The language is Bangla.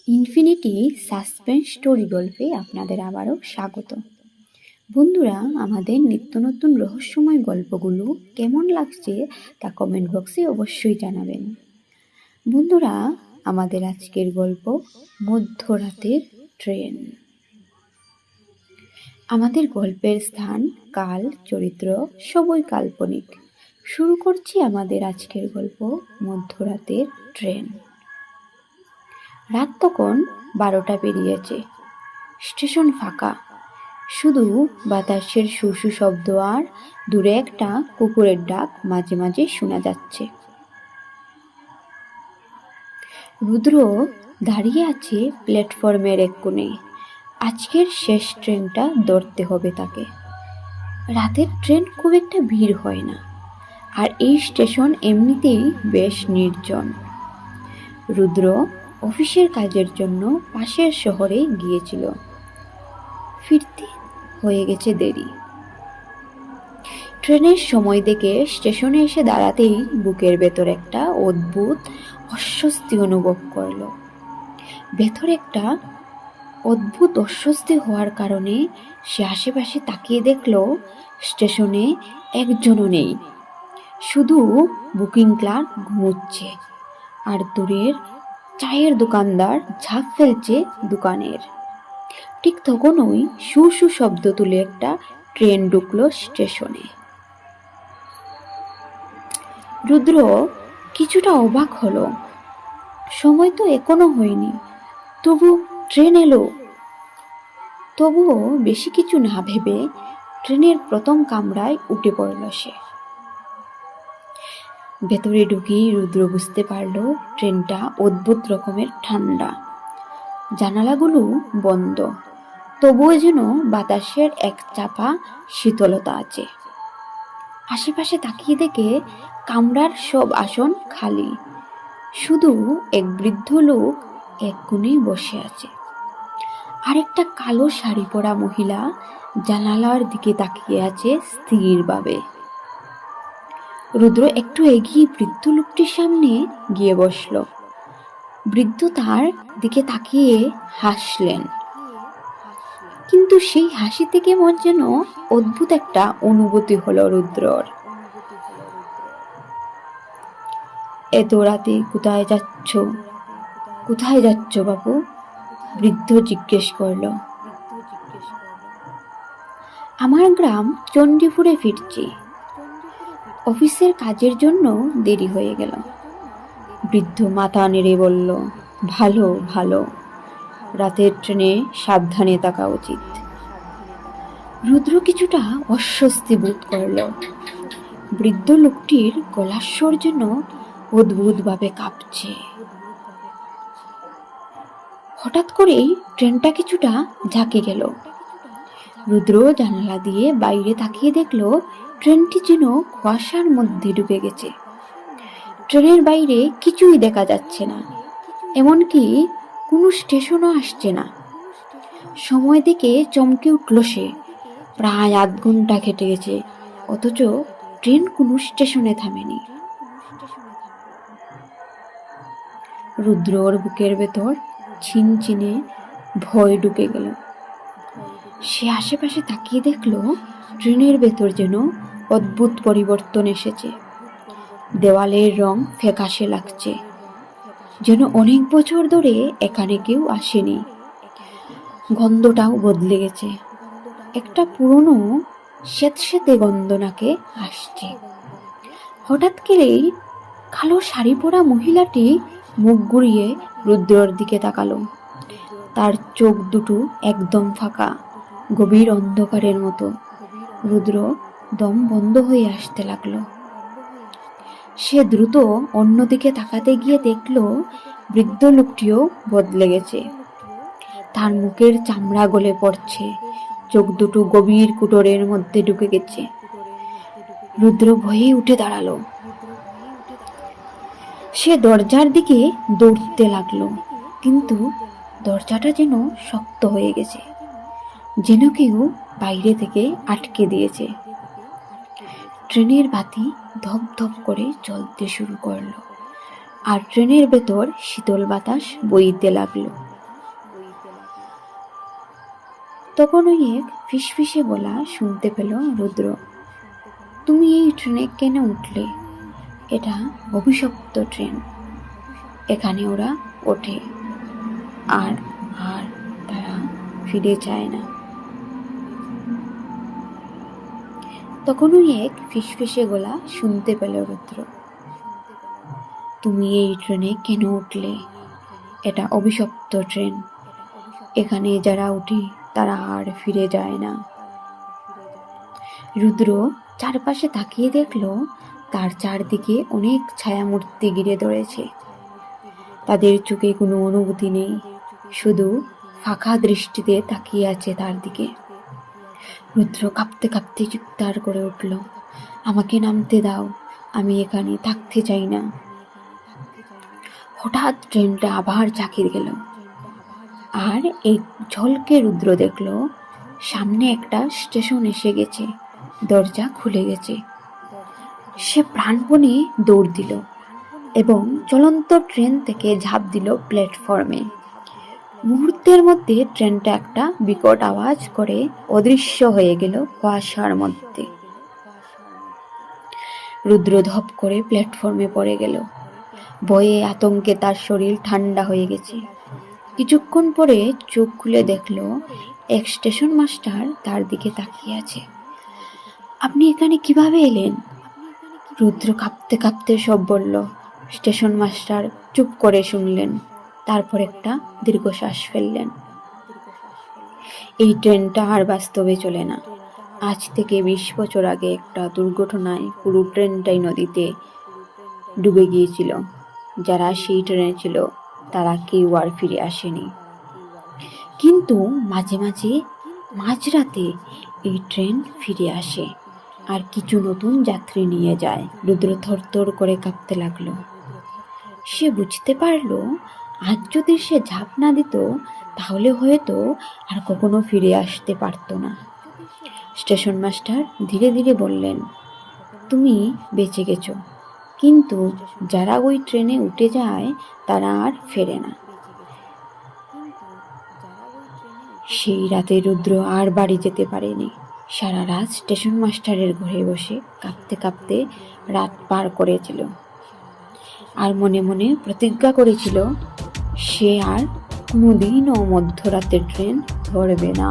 ইনফিনিটি সাসপেন্স স্টোরি গল্পে আপনাদের আবারও স্বাগত। বন্ধুরা, আমাদের নিত্য নতুন রহস্যময় গল্পগুলো কেমন লাগছে তা কমেন্ট বক্সে অবশ্যই জানাবেন। বন্ধুরা, আমাদের আজকের গল্প মধ্যরাতের ট্রেন। আমাদের গল্পের স্থান, কাল, চরিত্র সবই কাল্পনিক। শুরু করছি আমাদের আজকের গল্প মধ্যরাতের ট্রেন। রাত তখন 12টা পেরিয়েছে। স্টেশন ফাঁকা, শুধু বাতাসের শু শব্দ আর দূরে একটা কুকুরের ডাক মাঝে মাঝে শোনা যাচ্ছে। রুদ্র দাঁড়িয়ে আছে প্ল্যাটফর্মের এক কোণে। আজকের শেষ ট্রেনটা ধরতে হবে তাকে। রাতের ট্রেন খুব একটা ভিড় হয় না, আর এই স্টেশন এমনিতেই বেশ নির্জন। রুদ্র অফিসের কাজের জন্য পাশের শহরে গিয়েছিল। ফিরতে হয়ে গেছে দেরি। ট্রেনের সময় দেখে স্টেশনে এসে দাঁড়াতেই বুকের ভেতর একটা অদ্ভুত অস্বস্তি অনুভব করল। ভেতর একটা অদ্ভুত অস্বস্তি হওয়ার কারণে সে আশেপাশে তাকিয়ে দেখল স্টেশনে একজনও নেই। শুধু বুকিং ক্লার্ক ঘুমোচ্ছে, আর দূরের চায়ের দোকানদার ঝাঁপ ফেলছে দোকানের। ঠিক তখনই শু শব্দ তুলে একটা ট্রেন ঢুকলো স্টেশনে। রুদ্র কিছুটা অবাক হলো। সময় তো এখনো হয়নি, তবু ট্রেন এলো। তবুও বেশি কিছু না ভেবে ট্রেনের প্রথম কামরায় উঠে পড়ল সে। ভেতরে ঢুকেই রুদ্র বুঝতে পারল ট্রেনটা অদ্ভুত রকমের ঠান্ডা। জানালাগুলো বন্ধ, তবুও যেন বাতাসের এক চাপা শীতলতা আছে। আশেপাশে তাকিয়ে দেখে কামরার সব আসন খালি, শুধু এক বৃদ্ধ লোক এক কোণে বসে আছে। আরেকটা কালো শাড়ি পরা মহিলা জানালার দিকে তাকিয়ে আছে স্থিরভাবে। রুদ্র একটু এগিয়ে বৃদ্ধ লোকটির সামনে গিয়ে বসল। বৃদ্ধ তার দিকে তাকিয়ে হাসলেন, কিন্তু সেই হাসি থেকে মন যেন অদ্ভুত একটা অনুভূতি হলো রুদ্রর। এত রাতে কোথায় যাচ্ছ? কোথায় যাচ্ছ বাবু? বৃদ্ধ জিজ্ঞেস করল। আমার গ্রাম চণ্ডীপুরে ফিরছি, অফিসের কাজের জন্য দেরি হয়ে গেল। বৃদ্ধ মাথা নেড়ে বলল, ভালো ভালো, রাতের ট্রেনে সাবধানে থাকা উচিত। রুদ্র কিছুটা অস্বস্তি বোধ করল। বৃদ্ধ লোকটির গলার স্বর যেন অদ্ভুতভাবে কাঁপছে। হঠাৎ করেই ট্রেনটা কিছুটা ঝাঁকে গেল। রুদ্র জানালা দিয়ে বাইরে তাকিয়ে দেখল ট্রেনটি যেন কুয়াশার মধ্যে ডুবে গেছে। ট্রেনের বাইরে কিছুই দেখা যাচ্ছে না, এমনকি কোনো স্টেশনও আসছে না। সময় দেখে চমকে উঠল সে। প্রায় আধ ঘন্টা কেটে গেছে, অথচ ট্রেন কোনো স্টেশনে থামেনি। রুদ্রর বুকের ভেতর ছিনচিনে ভয় ঢুকে গেল। সে আশেপাশে তাকিয়ে দেখল ট্রেনের ভেতর যেন অদ্ভুত পরিবর্তন এসেছে। দেওয়ালের রং ফ্যাকাশে লাগছে, যেন অনেক বছর ধরে এখানে কেউ আসেনি। গন্ধটাও বদলে গেছে, একটা পুরনো স্যাঁতস্যাঁতে গন্ধ নাকে আসছে। হঠাৎ করেই কালো শাড়ি পরা মহিলাটি মুখ ঘুরিয়ে রুদ্রর দিকে তাকালো। তার চোখ দুটো একদম ফাঁকা, গভীর অন্ধকারের মতো। রুদ্র দম বন্ধ হয়ে আসতে লাগলো। সে দ্রুত অন্যদিকে তাকাতে গিয়ে দেখল বৃদ্ধ লোকটিও বদলে গেছে। তার মুখের চামড়া গলে পড়ছে, চোখ দুটো গভীর কুটরের মধ্যে ঢুকে গেছে। রুদ্র ভয়ে উঠে দাঁড়ালো। সে দরজার দিকে দৌড়তে লাগলো, কিন্তু দরজাটা যেন শক্ত হয়ে গেছে, যেন কেউ বাইরে থেকে আটকে দিয়েছে। ট্রেনের বাতি ধপ ধপ করে জ্বলতে শুরু করলো, আর ট্রেনের ভেতর শীতল বাতাস বইতে লাগলো। তখন ওই এক ফিসফিসে গলা শুনতে পেল রুদ্র। তুমি এই ট্রেনে কেন উঠলে? এটা অভিশপ্ত ট্রেন, এখানে ওরা ওঠে আর আর তারা ফিরে যায় না। তখন ওই এক ফিসফিসে গলা শুনতে পেল রুদ্র। তুমি এই ট্রেনে কেন উঠলে? এটা অভিশপ্ত ট্রেন, এখানে যারা উঠে তারা আর ফিরে যায় না। রুদ্র চারপাশে তাকিয়ে দেখল তার চারদিকে অনেক ছায়ামূর্তি ঘিরে ধরেছে। তাদের চোখে কোনো অনুভূতি নেই, শুধু ফাঁকা দৃষ্টিতে তাকিয়ে আছে তার দিকে। রুদ্র কাঁপতে কাঁপতে চিৎকার করে উঠল, আমাকে নামতে দাও, আমি এখানে থাকতে চাই না। হঠাৎ ট্রেনটা আবার চাকিয়ে গেল, আর এই ঝলকে রুদ্র দেখল সামনে একটা স্টেশন এসে গেছে, দরজা খুলে গেছে। সে প্রাণপণে দৌড় দিল এবং চলন্ত ট্রেন থেকে ঝাঁপ দিল প্ল্যাটফর্মে। মুহূর্তের মধ্যে ট্রেনটা একটা বিকট আওয়াজ করে অদৃশ্য হয়ে গেল কুয়াশার মধ্যে। রুদ্র ধপ করে প্ল্যাটফর্মে পড়ে গেল। ভয়ে আতঙ্কে তার শরীর ঠান্ডা হয়ে গেছে। কিছুক্ষণ পরে চোখ খুলে দেখল এক স্টেশন মাস্টার তার দিকে তাকিয়ে আছে। আপনি এখানে কিভাবে এলেন? রুদ্র কাঁপতে কাঁপতে সব বলল। স্টেশন মাস্টার চুপ করে শুনলেন, তারপর একটা দীর্ঘশ্বাস ফেললেন। এই ট্রেনটা আর বাস্তবে চলে না। আজ থেকে 20 বছর আগে একটা দুর্ঘটনায় পুরো ট্রেনটাই নদীতে ডুবে গিয়েছিল। যারা সেই ট্রেনে ছিল তারা কেউ আর ফিরে আসেনি। কিন্তু মাঝে মাঝে মাঝরাতে এই ট্রেন ফিরে আসে আর কিছু নতুন যাত্রী নিয়ে যায়। রুদ্র থরথর করে কাঁপতে লাগলো। সে বুঝতে পারলো আজ যদি সে ঝাঁপ না দিত তাহলে হয়তো আর কখনো ফিরে আসতে পারতো না। স্টেশন মাস্টার ধীরে ধীরে বললেন, তুমি বেঁচে গেছো, কিন্তু যারা ওই ট্রেনে উঠে যায় তারা আর ফেরে না। সেই রাতে রুদ্র আর বাড়ি যেতে পারেনি। সারা রাত স্টেশন মাস্টারের ঘরে বসে কাঁপতে কাঁপতে রাত পার করেছিল, আর মনে মনে প্রতিজ্ঞা করেছিল সে আর কোনোদিনও মধ্যরাতের ট্রেন ধরবে না।